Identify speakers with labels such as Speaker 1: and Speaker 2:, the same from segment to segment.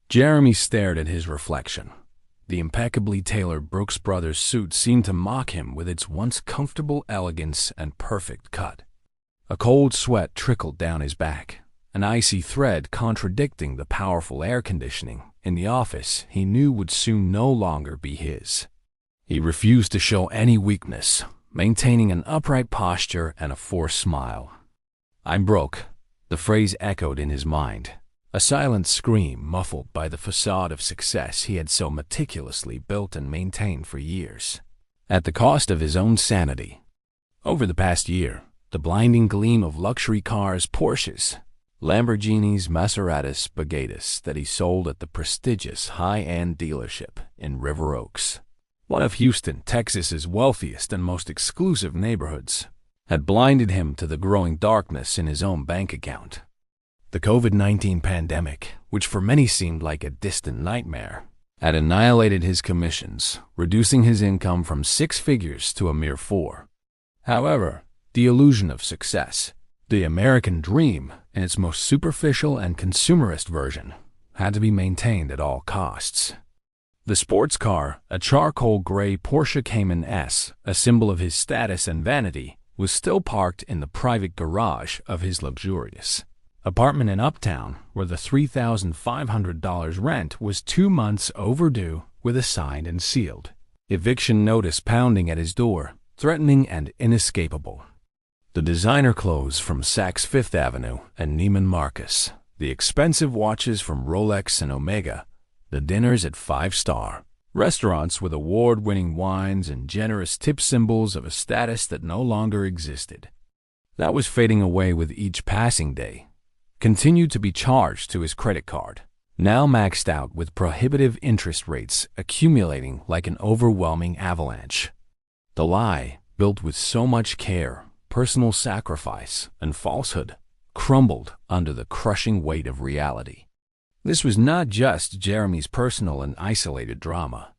Speaker 1: Jeremy stared at his reflection. The impeccably tailored Brooks Brothers suit seemed to mock him with its once comfortable elegance and perfect cut. A cold sweat trickled down his back, an icy thread contradicting the powerful air conditioning in the office he knew would soon no longer be his. He refused to show any weakness, maintaining an upright posture and a forced smile. "I'm broke," the phrase echoed in his mind, a silent scream muffled by the facade of success he had so meticulously built and maintained for years, at the cost of his own sanity. Over the past year, the blinding gleam of luxury cars, Porsches, Lamborghinis, Maseratis, Bugattis that he sold at the prestigious high-end dealership in River Oaks, one of Houston, Texas's wealthiest and most exclusive neighborhoods, had blinded him to the growing darkness in his own bank account. The COVID-19 pandemic, which for many seemed like a distant nightmare, had annihilated his commissions, reducing his income from 6 figures to a mere 4. However, the illusion of success, the American dream in its most superficial and consumerist version, had to be maintained at all costs. The sports car, a charcoal gray Porsche Cayman S, a symbol of his status and vanity, was still parked in the private garage of his luxurious apartment in Uptown, where the $3,500 rent was 2 months overdue, with a signed and sealed eviction notice pounding at his door, threatening and inescapable. The designer clothes from Saks Fifth Avenue and Neiman Marcus, the expensive watches from Rolex and Omega, the dinners at 5-star restaurants with award-winning wines and generous tip, symbols of a status that no longer existed. That was fading away with each passing day, continued to be charged to his credit card, now maxed out with prohibitive interest rates accumulating like an overwhelming avalanche. The lie, built with so much care, personal sacrifice, and falsehood, crumbled under the crushing weight of reality. This was not just Jeremy's personal and isolated drama.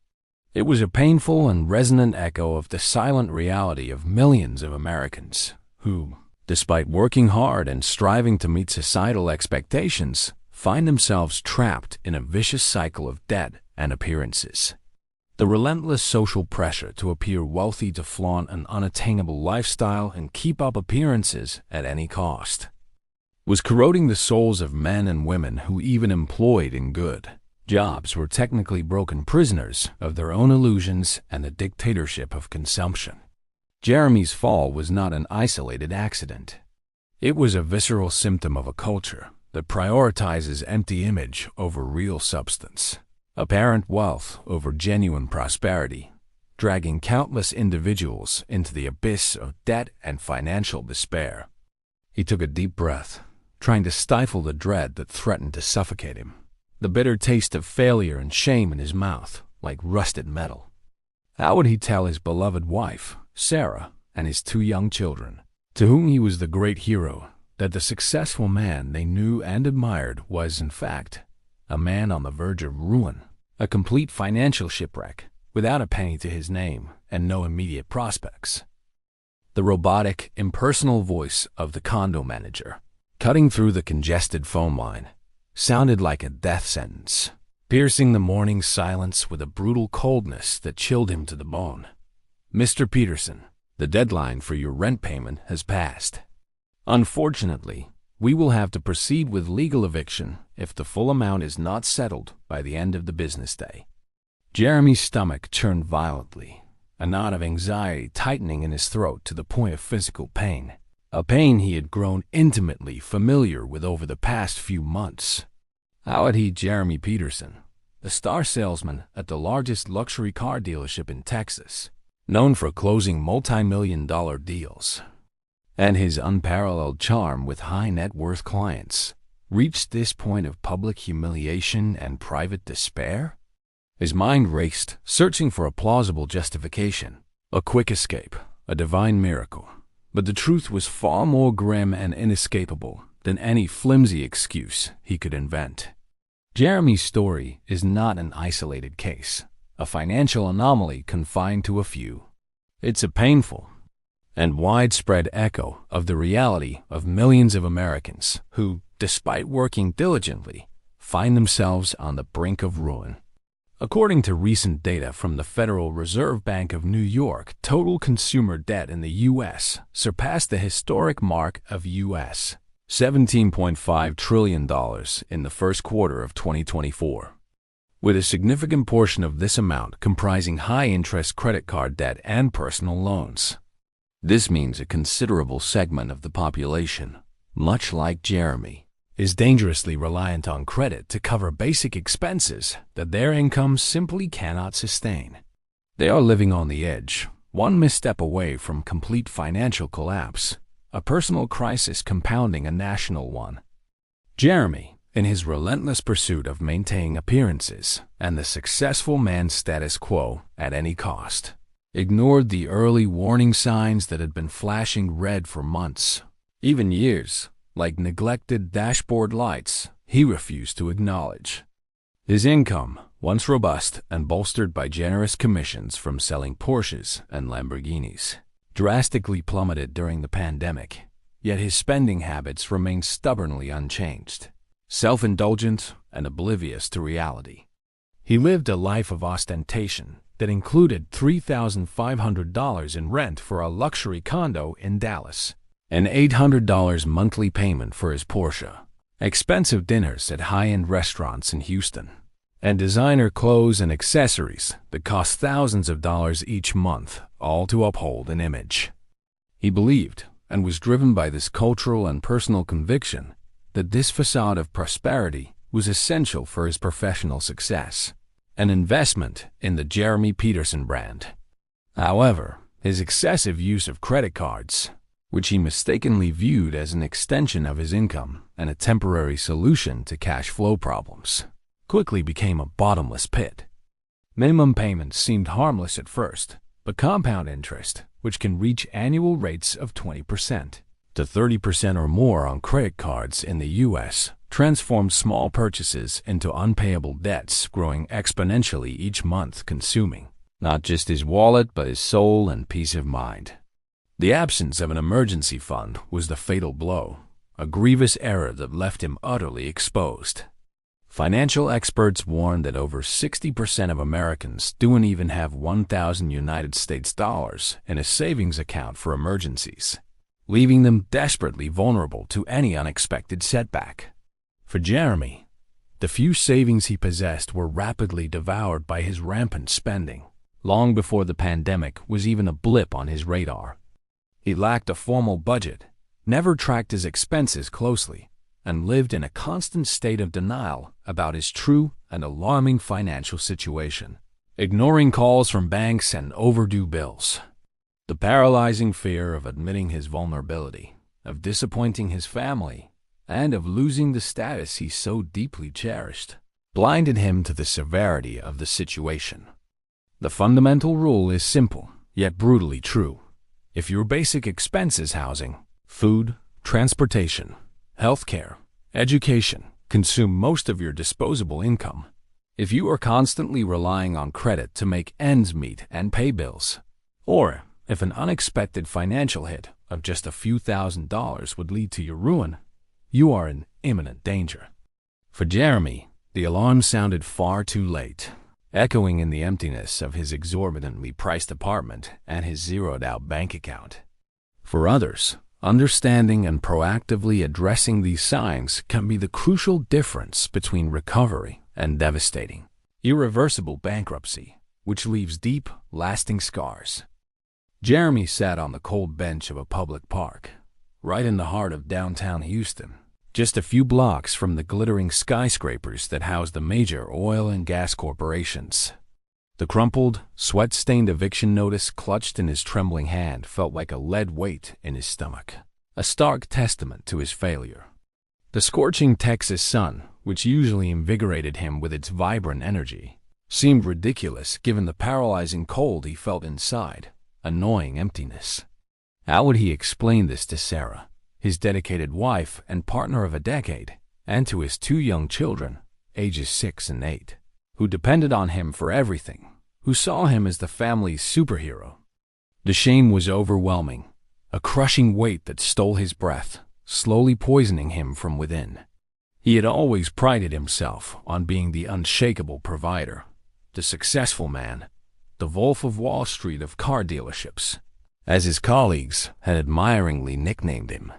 Speaker 1: It was a painful and resonant echo of the silent reality of millions of Americans who, despite working hard and striving to meet societal expectations, find themselves trapped in a vicious cycle of debt and appearances. The relentless social pressure to appear wealthy, to flaunt an unattainable lifestyle and keep up appearances at any cost, was corroding the souls of men and women who, even employed in good jobs, were technically broken prisoners of their own illusions and the dictatorship of consumption. Jeremy's fall was not an isolated accident. It was a visceral symptom of a culture that prioritizes empty image over real substance, apparent wealth over genuine prosperity, dragging countless individuals into the abyss of debt and financial despair. He took a deep breath, trying to stifle the dread that threatened to suffocate him, the bitter taste of failure and shame in his mouth like rusted metal. How would he tell his beloved wife, Sarah, and his 2 young children, to whom he was the great hero, that the successful man they knew and admired was, in fact, a man on the verge of ruin, a complete financial shipwreck, without a penny to his name and no immediate prospects? The robotic, impersonal voice of the condo manager, cutting through the congested phone line, sounded like a death sentence, piercing the morning silence with a brutal coldness that chilled him to the bone. "Mr. Peterson, the deadline for your rent payment has passed. Unfortunately, we will have to proceed with legal eviction if the full amount is not settled by the end of the business day." Jeremy's stomach churned violently, a knot of anxiety tightening in his throat to the point of physical pain, a pain he had grown intimately familiar with over the past few months. How had he, Jeremy Peterson, the star salesman at the largest luxury car dealership in Texas, known for closing multi-million-dollar deals, and his unparalleled charm with high-net-worth clients, reached this point of public humiliation and private despair? His mind raced, searching for a plausible justification, a quick escape, a divine miracle. But the truth was far more grim and inescapable than any flimsy excuse he could invent. Jeremy's story is not an isolated case, a financial anomaly confined to a few. It's a painful and widespread echo of the reality of millions of Americans who, despite working diligently, find themselves on the brink of ruin. According to recent data from the Federal Reserve Bank of New York, total consumer debt in the U.S. surpassed the historic mark of U.S. $17.5 trillion in the first quarter of 2024, with a significant portion of this amount comprising high-interest credit card debt and personal loans. This means a considerable segment of the population, much like Jeremy, is dangerously reliant on credit to cover basic expenses that their incomes simply cannot sustain. They are living on the edge, one misstep away from complete financial collapse, a personal crisis compounding a national one. Jeremy, in his relentless pursuit of maintaining appearances and the successful man's status quo at any cost, ignored the early warning signs that had been flashing red for months, even years. Like neglected dashboard lights, he refused to acknowledge. His income, once robust and bolstered by generous commissions from selling Porsches and Lamborghinis, drastically plummeted during the pandemic, yet his spending habits remained stubbornly unchanged, self-indulgent and oblivious to reality. He lived a life of ostentation that included $3,500 in rent for a luxury condo in Dallas, an $800 monthly payment for his Porsche, expensive dinners at high-end restaurants in Houston, and designer clothes and accessories that cost thousands of dollars each month, all to uphold an image. He believed, and was driven by this cultural and personal conviction, that this facade of prosperity was essential for his professional success, an investment in the Jeremy Peterson brand. However, his excessive use of credit cards, which he mistakenly viewed as an extension of his income and a temporary solution to cash flow problems, quickly became a bottomless pit. Minimum payments seemed harmless at first, but compound interest, which can reach annual rates of 20% to 30% or more on credit cards in the U.S., transformed small purchases into unpayable debts, growing exponentially each month, consuming not just his wallet but his soul and peace of mind. The absence of an emergency fund was the fatal blow, a grievous error that left him utterly exposed. Financial experts warn that over 60% of Americans don't even have 1,000 United States dollars in a savings account for emergencies, leaving them desperately vulnerable to any unexpected setback. For Jeremy, the few savings he possessed were rapidly devoured by his rampant spending, long before the pandemic was even a blip on his radar. He lacked a formal budget, never tracked his expenses closely, and lived in a constant state of denial about his true and alarming financial situation, ignoring calls from banks and overdue bills. The paralyzing fear of admitting his vulnerability, of disappointing his family, and of losing the status he so deeply cherished, blinded him to the severity of the situation. The fundamental rule is simple, yet brutally true. If your basic expenses, housing, food, transportation, healthcare, education, consume most of your disposable income, if you are constantly relying on credit to make ends meet and pay bills, or if an unexpected financial hit of just a few $1,000s would lead to your ruin, you are in imminent danger. For Jeremy, the alarm sounded far too late, echoing in the emptiness of his exorbitantly priced apartment and his zeroed-out bank account. For others, understanding and proactively addressing these signs can be the crucial difference between recovery and devastating, irreversible bankruptcy, which leaves deep, lasting scars. Jeremy sat on the cold bench of a public park, right in the heart of downtown Houston, just a few blocks from the glittering skyscrapers that house the major oil and gas corporations. The crumpled, sweat-stained eviction notice clutched in his trembling hand felt like a lead weight in his stomach, a stark testament to his failure. The scorching Texas sun, which usually invigorated him with its vibrant energy, seemed ridiculous given the paralyzing cold he felt inside, a gnawing emptiness. How would he explain this to Sarah, his dedicated wife and partner of a decade, and to his two young children, ages 6 and 8, who depended on him for everything, who saw him as the family's superhero? The shame was overwhelming, a crushing weight that stole his breath, slowly poisoning him from within. He had always prided himself on being the unshakable provider, the successful man, the Wolf of Wall Street of car dealerships, as his colleagues had admiringly nicknamed him.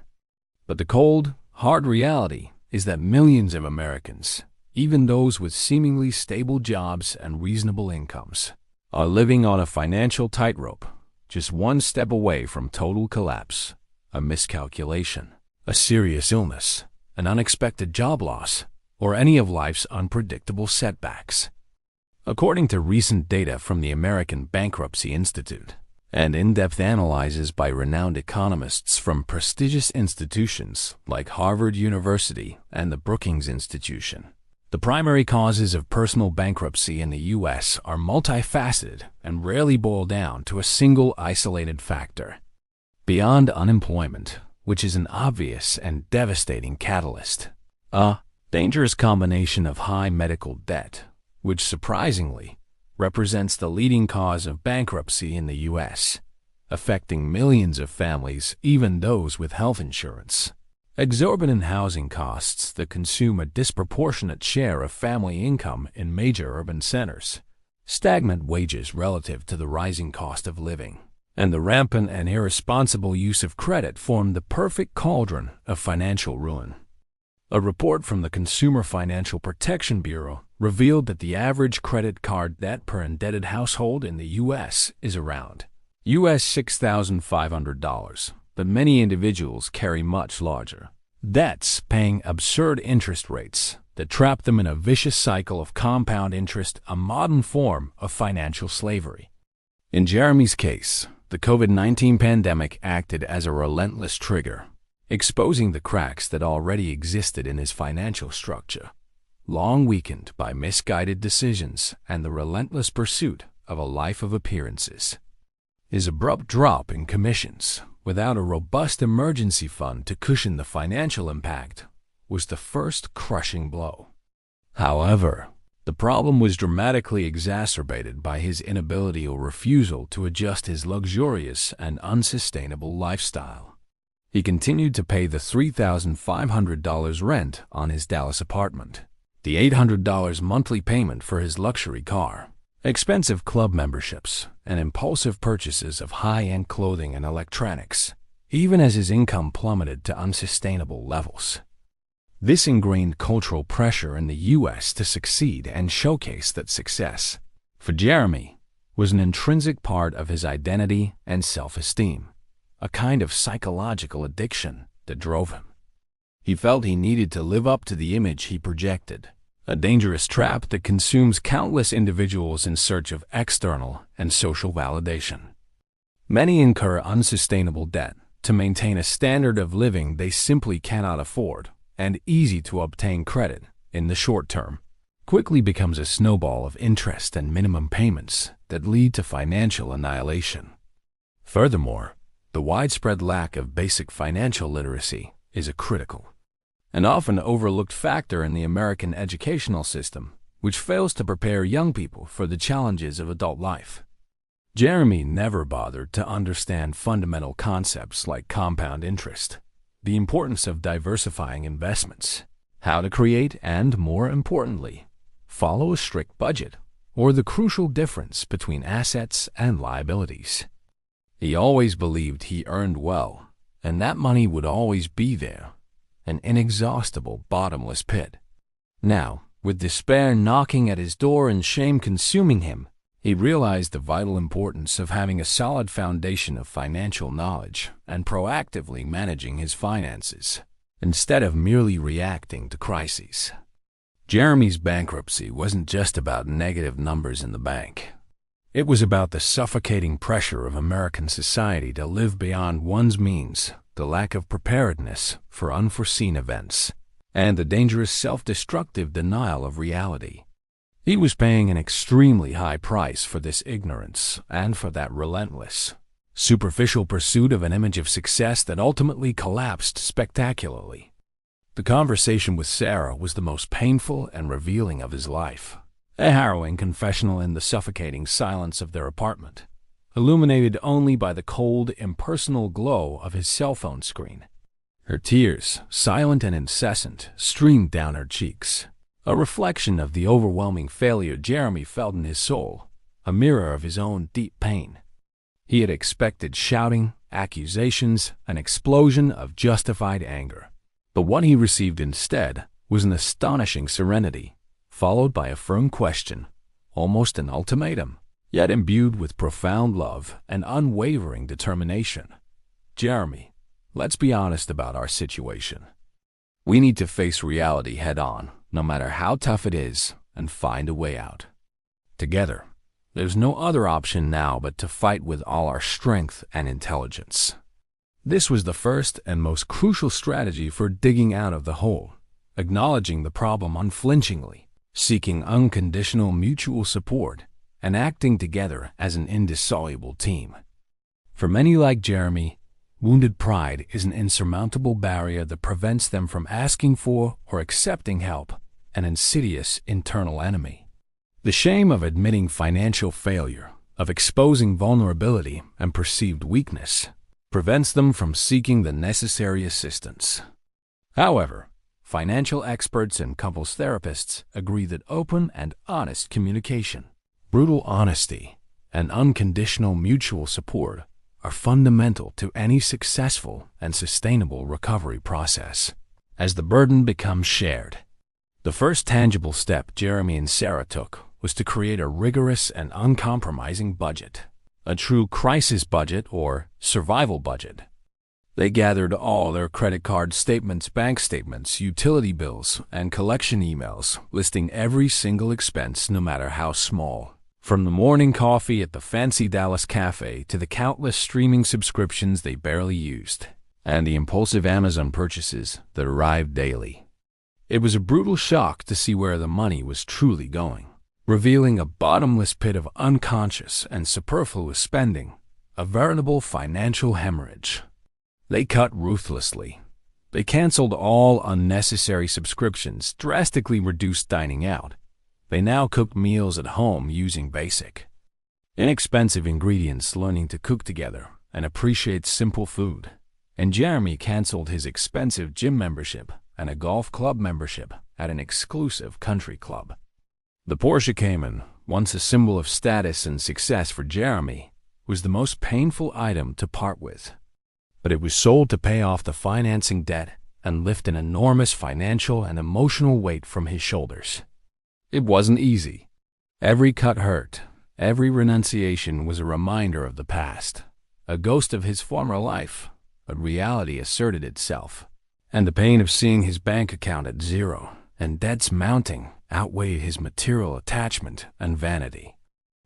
Speaker 1: But the cold, hard reality is that millions of Americans, even those with seemingly stable jobs and reasonable incomes, are living on a financial tightrope, just one step away from total collapse, a miscalculation, a serious illness, an unexpected job loss, or any of life's unpredictable setbacks. According to recent data from the American Bankruptcy Institute and in-depth analyses by renowned economists from prestigious institutions like Harvard University and the Brookings Institution, the primary causes of personal bankruptcy in the U.S. are multifaceted and rarely boil down to a single isolated factor. Beyond unemployment, which is an obvious and devastating catalyst, a dangerous combination of high medical debt, which surprisingly represents the leading cause of bankruptcy in the U.S., affecting millions of families, even those with health insurance. Exorbitant housing costs that consume a disproportionate share of family income in major urban centers, stagnant wages relative to the rising cost of living, and the rampant and irresponsible use of credit form the perfect cauldron of financial ruin. A report from the Consumer Financial Protection Bureau revealed that the average credit card debt per indebted household in the U.S. is around $6,500, but many individuals carry much larger debts, paying absurd interest rates that trap them in a vicious cycle of compound interest, a modern form of financial slavery. In Jeremy's case, the COVID-19 pandemic acted as a relentless trigger, exposing the cracks that already existed in his financial structure, long weakened by misguided decisions and the relentless pursuit of a life of appearances. His abrupt drop in commissions, without a robust emergency fund to cushion the financial impact, was the first crushing blow. However, the problem was dramatically exacerbated by his inability or refusal to adjust his luxurious and unsustainable lifestyle. He continued to pay the $3,500 rent on his Dallas apartment, the $800 monthly payment for his luxury car, expensive club memberships, and impulsive purchases of high-end clothing and electronics, even as his income plummeted to unsustainable levels. This ingrained cultural pressure in the U.S. to succeed and showcase that success, for Jeremy, was an intrinsic part of his identity and self-esteem, a kind of psychological addiction that drove him. He felt he needed to live up to the image he projected, a dangerous trap that consumes countless individuals in search of external and social validation. Many incur unsustainable debt to maintain a standard of living they simply cannot afford, and easy-to-obtain credit, in the short term, quickly becomes a snowball of interest and minimum payments that lead to financial annihilation. Furthermore, the widespread lack of basic financial literacy is a critical and often overlooked factor in the American educational system, which fails to prepare young people for the challenges of adult life. Jeremy never bothered to understand fundamental concepts like compound interest, the importance of diversifying investments, how to create and, more importantly, follow a strict budget, or the crucial difference between assets and liabilities. He always believed he earned well, and that money would always be there, an inexhaustible bottomless pit. Now, with despair knocking at his door and shame consuming him, he realized the vital importance of having a solid foundation of financial knowledge and proactively managing his finances, instead of merely reacting to crises. Jeremy's bankruptcy wasn't just about negative numbers in the bank. It was about the suffocating pressure of American society to live beyond one's means, the lack of preparedness for unforeseen events, and the dangerous self-destructive denial of reality. He was paying an extremely high price for this ignorance and for that relentless, superficial pursuit of an image of success that ultimately collapsed spectacularly. The conversation with Sarah was the most painful and revealing of his life, a harrowing confessional in the suffocating silence of their apartment, illuminated only by the cold, impersonal glow of his cell phone screen. Her tears, silent and incessant, streamed down her cheeks, a reflection of the overwhelming failure Jeremy felt in his soul, a mirror of his own deep pain. He had expected shouting, accusations, an explosion of justified anger. But what he received instead was an astonishing serenity, followed by a firm question, almost an ultimatum, yet imbued with profound love and unwavering determination. Jeremy, let's be honest about our situation. We need to face reality head-on, no matter how tough it is, and find a way out. Together, there's no other option now but to fight with all our strength and intelligence. This was the first and most crucial strategy for digging out of the hole, acknowledging the problem unflinchingly, seeking unconditional mutual support, and acting together as an indissoluble team. For many like Jeremy, wounded pride is an insurmountable barrier that prevents them from asking for or accepting help, an insidious internal enemy. The shame of admitting financial failure, of exposing vulnerability and perceived weakness, prevents them from seeking the necessary assistance. However, financial experts and couples therapists agree that open and honest communication, brutal honesty, and unconditional mutual support are fundamental to any successful and sustainable recovery process. As the burden becomes shared, the first tangible step Jeremy and Sarah took was to create a rigorous and uncompromising budget, a true crisis budget or survival budget. They gathered all their credit card statements, bank statements, utility bills, and collection emails, listing every single expense no matter how small, from the morning coffee at the fancy Dallas cafe to the countless streaming subscriptions they barely used, and the impulsive Amazon purchases that arrived daily. It was a brutal shock to see where the money was truly going, revealing a bottomless pit of unconscious and superfluous spending, a veritable financial hemorrhage. They cut ruthlessly. They canceled all unnecessary subscriptions, drastically reduced dining out. They now cooked meals at home using basic, inexpensive ingredients, learning to cook together and appreciate simple food. And Jeremy canceled his expensive gym membership and a golf club membership at an exclusive country club. The Porsche Cayman, once a symbol of status and success for Jeremy, was the most painful item to part with. But it was sold to pay off the financing debt and lift an enormous financial and emotional weight from his shoulders. It wasn't easy. Every cut hurt. Every renunciation was a reminder of the past, a ghost of his former life. But reality asserted itself, and the pain of seeing his bank account at zero and debts mounting outweighed his material attachment and vanity.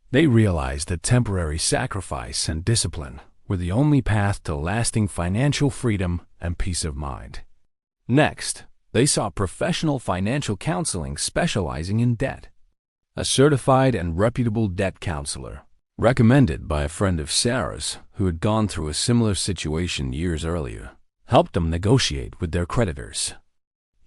Speaker 1: They realized that temporary sacrifice and discipline were the only path to lasting financial freedom and peace of mind. Next, they sought professional financial counseling specializing in debt. A certified and reputable debt counselor, recommended by a friend of Sarah's who had gone through a similar situation years earlier, helped them negotiate with their creditors.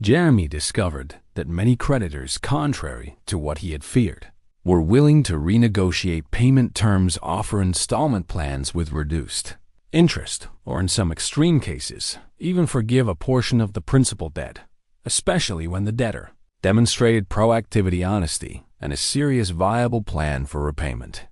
Speaker 1: Jeremy discovered that many creditors, contrary to what he had feared, were willing to renegotiate payment terms, offer installment plans with reduced interest, or in some extreme cases, even forgive a portion of the principal debt, especially when the debtor demonstrated proactivity, honesty, and a serious, viable plan for repayment.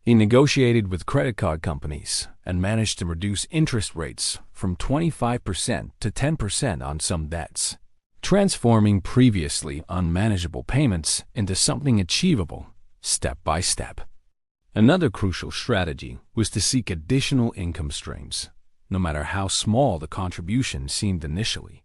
Speaker 1: He negotiated with credit card companies and managed to reduce interest rates from 25% to 10% on some debts, transforming previously unmanageable payments into something achievable step by step. Another crucial strategy was to seek additional income streams, no matter how small the contribution seemed initially.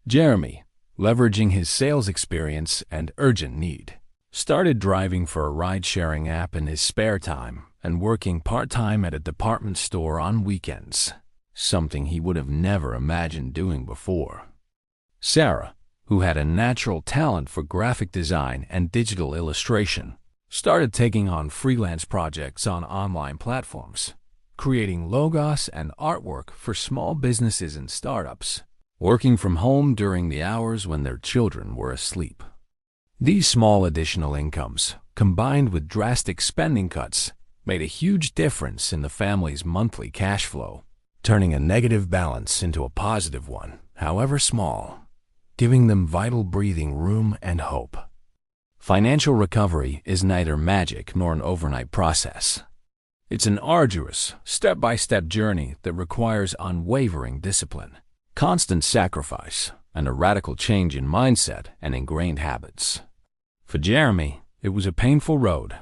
Speaker 1: Jeremy, leveraging his sales experience and urgent need, started driving for a ride-sharing app in his spare time and working part-time at a department store on weekends, something he would have never imagined doing before. Sarah, who had a natural talent for graphic design and digital illustration, started taking on freelance projects on online platforms, creating logos and artwork for small businesses and startups, working from home during the hours when their children were asleep. These small additional incomes, combined with drastic spending cuts, made a huge difference in the family's monthly cash flow. turning a negative balance into a positive one, however small, giving them vital breathing room and hope. Financial recovery is neither magic nor an overnight process. It's an arduous, step-by-step journey that requires unwavering discipline, constant sacrifice, and a radical change in mindset and ingrained habits. For Jeremy, it was a painful road,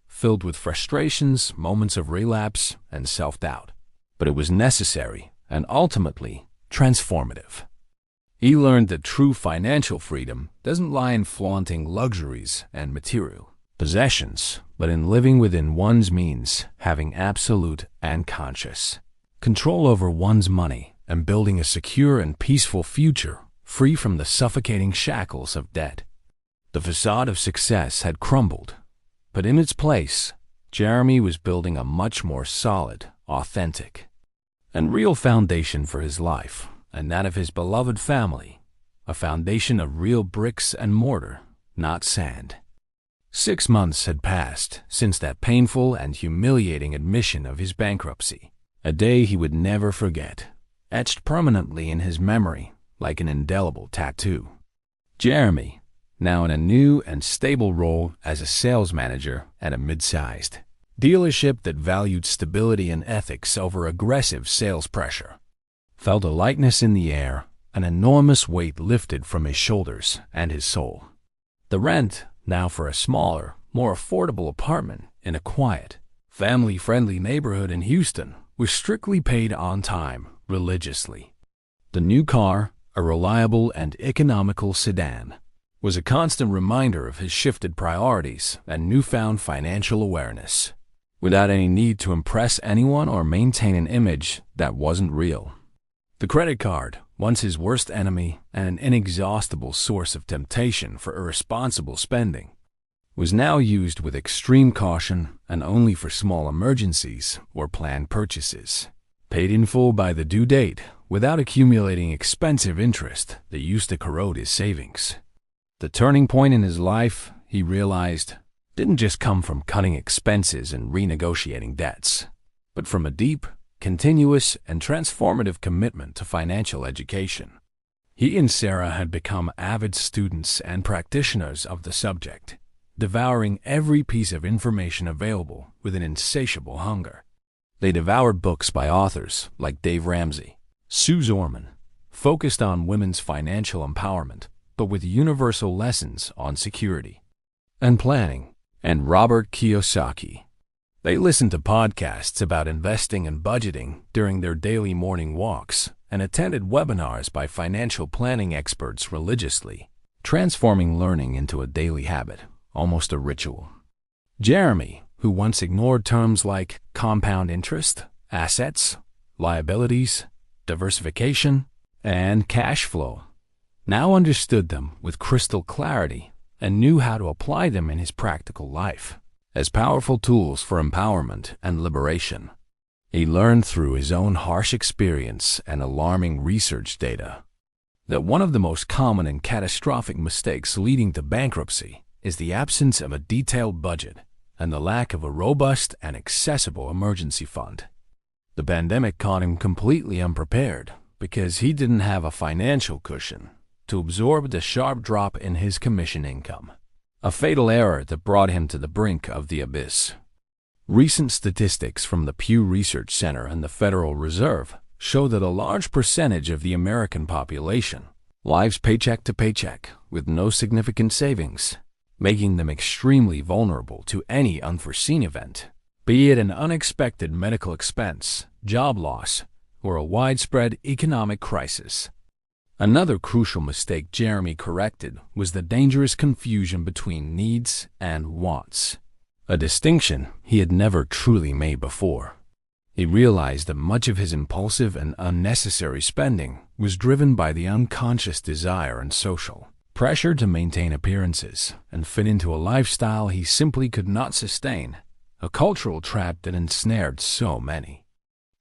Speaker 1: filled with frustrations, moments of relapse, and self-doubt. But it was necessary and ultimately transformative. He learned that true financial freedom doesn't lie in flaunting luxuries and material possessions, but in living within one's means, having absolute and conscious control over one's money, and building a secure and peaceful future free from the suffocating shackles of debt. The facade of success had crumbled, but in its place, Jeremy was building a much more solid, authentic, and real foundation for his life and that of his beloved family, a foundation of real bricks and mortar, not sand. 6 months had passed since that painful and humiliating admission of his bankruptcy, a day he would never forget, etched permanently in his memory like an indelible tattoo. Jeremy, now in a new and stable role as a sales manager at a mid-sized dealership that valued stability and ethics over aggressive sales pressure, felt a lightness in the air, an enormous weight lifted from his shoulders and his soul. The rent, now for a smaller, more affordable apartment in a quiet, family-friendly neighborhood in Houston, was strictly paid on time, religiously. The new car, a reliable and economical sedan, was a constant reminder of his shifted priorities and newfound financial awareness, without any need to impress anyone or maintain an image that wasn't real. The credit card, once his worst enemy and an inexhaustible source of temptation for irresponsible spending, was now used with extreme caution and only for small emergencies or planned purchases, paid in full by the due date without accumulating expensive interest that used to corrode his savings. The turning point in his life, he realized, didn't just come from cutting expenses and renegotiating debts, but from a deep, continuous, and transformative commitment to financial education. He and Sarah had become avid students and practitioners of the subject, devouring every piece of information available with an insatiable hunger. They devoured books by authors like Dave Ramsey, Sue Zorman, focused on women's financial empowerment, but with universal lessons on security and planning, and Robert Kiyosaki. They listened to podcasts about investing and budgeting during their daily morning walks and attended webinars by financial planning experts religiously, transforming learning into a daily habit, almost a ritual. Jeremy, who once ignored terms like compound interest, assets, liabilities, diversification, and cash flow, now understood them with crystal clarity and knew how to apply them in his practical life as powerful tools for empowerment and liberation. He learned through his own harsh experience and alarming research data that one of the most common and catastrophic mistakes leading to bankruptcy is the absence of a detailed budget and the lack of a robust and accessible emergency fund. The pandemic caught him completely unprepared because he didn't have a financial cushion to absorb the sharp drop in his commission income, a fatal error that brought him to the brink of the abyss. Recent statistics from the Pew Research Center and the Federal Reserve show that a large percentage of the American population lives paycheck to paycheck with no significant savings, making them extremely vulnerable to any unforeseen event, be it an unexpected medical expense, job loss, or a widespread economic crisis. Another crucial mistake Jeremy corrected was the dangerous confusion between needs and wants, a distinction he had never truly made before. He realized that much of his impulsive and unnecessary spending was driven by the unconscious desire and social pressure to maintain appearances and fit into a lifestyle he simply could not sustain, a cultural trap that ensnared so many.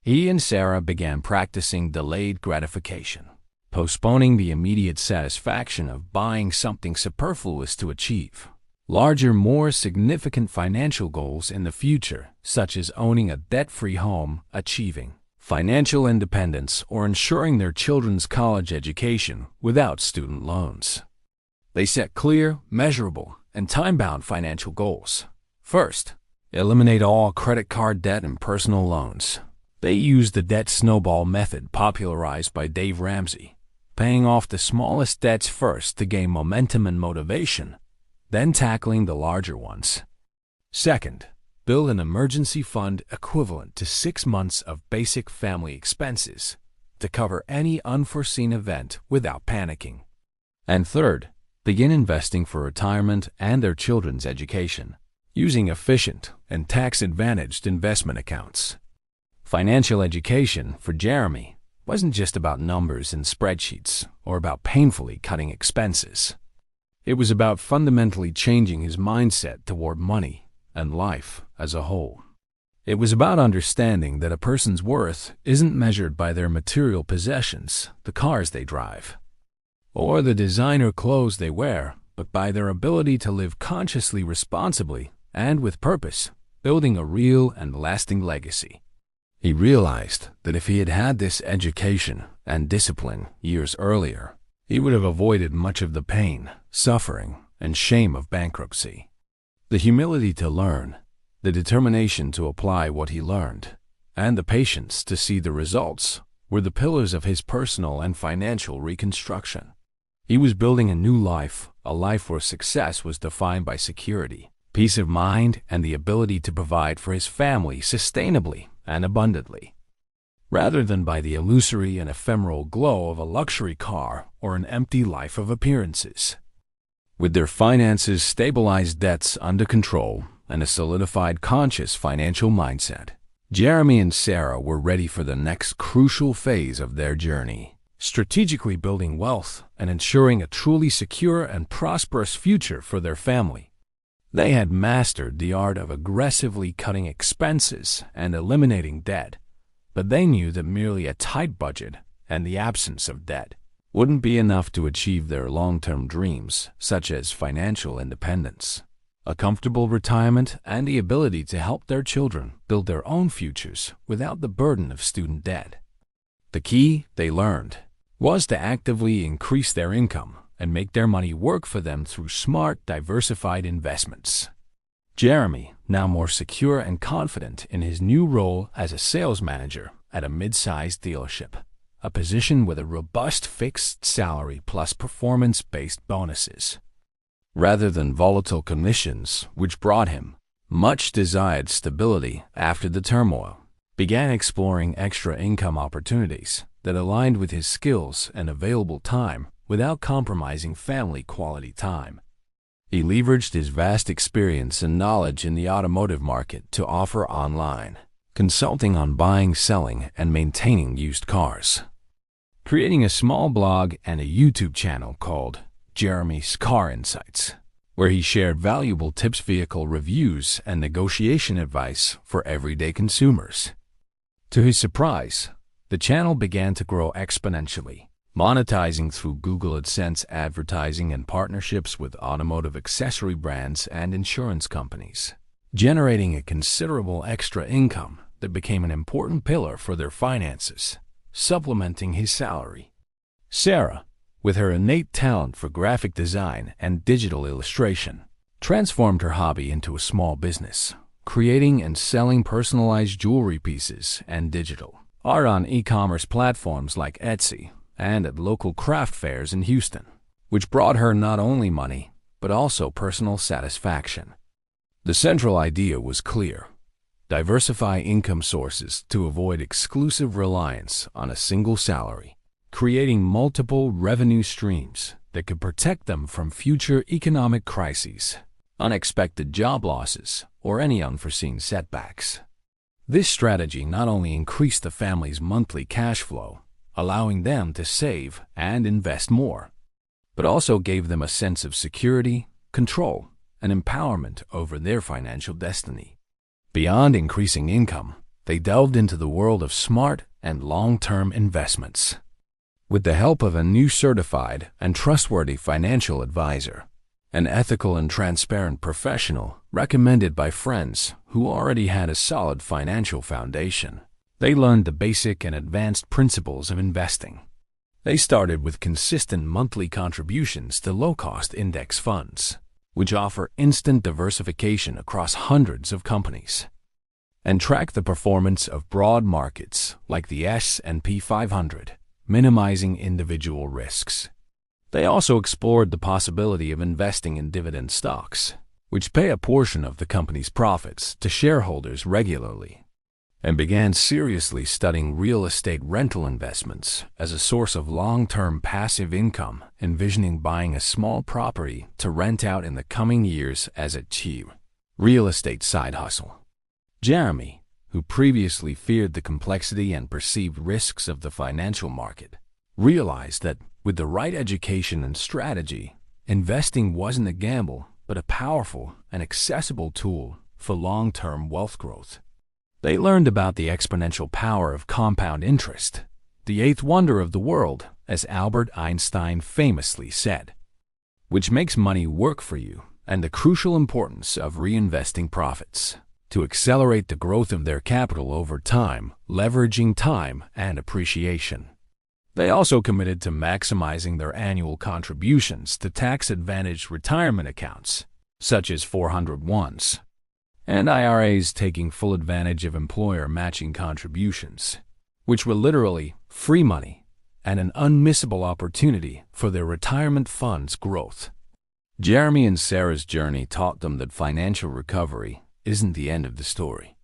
Speaker 1: He and Sarah began practicing delayed gratification, postponing the immediate satisfaction of buying something superfluous to achieve larger, more significant financial goals in the future, such as owning a debt-free home, achieving financial independence, or ensuring their children's college education without student loans. They set clear, measurable, and time-bound financial goals. First, eliminate all credit card debt and personal loans. They used the debt snowball method popularized by Dave Ramsey, paying off the smallest debts first to gain momentum and motivation, then tackling the larger ones. Second, build an emergency fund equivalent to 6 months of basic family expenses to cover any unforeseen event without panicking. And third, begin investing for retirement and their children's education, using efficient and tax-advantaged investment accounts. Financial education for Jeremy wasn't just about numbers and spreadsheets or about painfully cutting expenses. It was about fundamentally changing his mindset toward money and life as a whole. It was about understanding that a person's worth isn't measured by their material possessions, the cars they drive, or the designer clothes they wear, but by their ability to live consciously, responsibly, and with purpose, building a real and lasting legacy. He realized that if he had had this education and discipline years earlier, he would have avoided much of the pain, suffering, and shame of bankruptcy. The humility to learn, the determination to apply what he learned, and the patience to see the results were the pillars of his personal and financial reconstruction. He was building a new life, a life where success was defined by security, peace of mind, and the ability to provide for his family sustainably and abundantly, rather than by the illusory and ephemeral glow of a luxury car or an empty life of appearances. With their finances stabilized, debts under control, and a solidified conscious financial mindset, Jeremy and Sarah were ready for the next crucial phase of their journey, strategically building wealth and ensuring a truly secure and prosperous future for their family. They had mastered the art of aggressively cutting expenses and eliminating debt, but they knew that merely a tight budget and the absence of debt wouldn't be enough to achieve their long-term dreams, such as financial independence, a comfortable retirement, and the ability to help their children build their own futures without the burden of student debt. The key, they learned, was to actively increase their income and make their money work for them through smart, diversified investments. Jeremy, now more secure and confident in his new role as a sales manager at a mid-sized dealership, a position with a robust fixed salary plus performance-based bonuses, rather than volatile commissions, which brought him much-desired stability after the turmoil, began exploring extra income opportunities that aligned with his skills and available time without compromising family quality time. He leveraged his vast experience and knowledge in the automotive market to offer online consulting on buying, selling, and maintaining used cars, creating a small blog and a YouTube channel called Jeremy's Car Insights, where he shared valuable tips, vehicle reviews, and negotiation advice for everyday consumers. To his surprise, the channel began to grow exponentially, monetizing through Google AdSense advertising and partnerships with automotive accessory brands and insurance companies, generating a considerable extra income that became an important pillar for their finances, supplementing his salary. Sarah, with her innate talent for graphic design and digital illustration, transformed her hobby into a small business, creating and selling personalized jewelry pieces and digital art on e-commerce platforms like Etsy and at local craft fairs in Houston, which brought her not only money, but also personal satisfaction. The central idea was clear: diversify income sources to avoid exclusive reliance on a single salary, creating multiple revenue streams that could protect them from future economic crises, unexpected job losses, or any unforeseen setbacks. This strategy not only increased the family's monthly cash flow, allowing them to save and invest more, but also gave them a sense of security, control, and empowerment over their financial destiny. Beyond increasing income, they delved into the world of smart and long-term investments. With the help of a new certified and trustworthy financial advisor, an ethical and transparent professional recommended by friends who already had a solid financial foundation, They learned the basic and advanced principles of investing. They started with consistent monthly contributions to low-cost index funds, which offer instant diversification across hundreds of companies, and track the performance of broad markets like the S&P 500, minimizing individual risks. They also explored the possibility of investing in dividend stocks, which pay a portion of the company's profits to shareholders regularly, and began seriously studying real estate rental investments as a source of long-term passive income, envisioning buying a small property to rent out in the coming years as a cheap real estate side hustle. Jeremy, who previously feared the complexity and perceived risks of the financial market, realized that with the right education and strategy, investing wasn't a gamble, but a powerful and accessible tool for long-term wealth growth. They learned about the exponential power of compound interest, the eighth wonder of the world, as Albert Einstein famously said, which makes money work for you, and the crucial importance of reinvesting profits to accelerate the growth of their capital over time, leveraging time and appreciation. They also committed to maximizing their annual contributions to tax-advantaged retirement accounts, such as 401s, and IRAs, taking full advantage of employer matching contributions, which were literally free money and an unmissable opportunity for their retirement funds' growth. Jeremy and Sarah's journey taught them that financial recovery isn't the end of the story,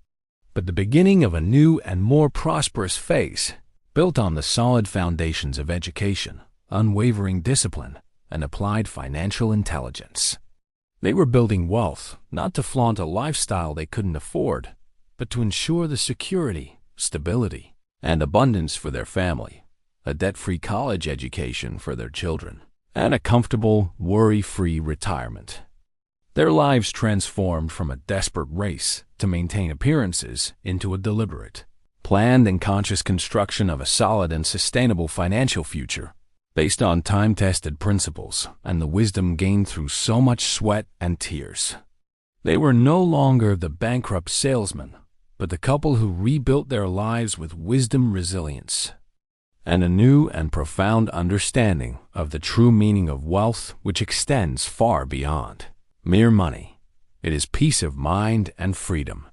Speaker 1: but the beginning of a new and more prosperous phase, built on the solid foundations of education, unwavering discipline, and applied financial intelligence. They were building wealth, not to flaunt a lifestyle they couldn't afford, but to ensure the security, stability, and abundance for their family, a debt-free college education for their children, and a comfortable, worry-free retirement. Their lives transformed from a desperate race to maintain appearances into a deliberate, planned and conscious construction of a solid and sustainable financial future based on time-tested principles and the wisdom gained through so much sweat and tears. They were no longer the bankrupt salesman, but the couple who rebuilt their lives with wisdom, resilience, and a new and profound understanding of the true meaning of wealth, which extends far beyond mere money. It is peace of mind and freedom.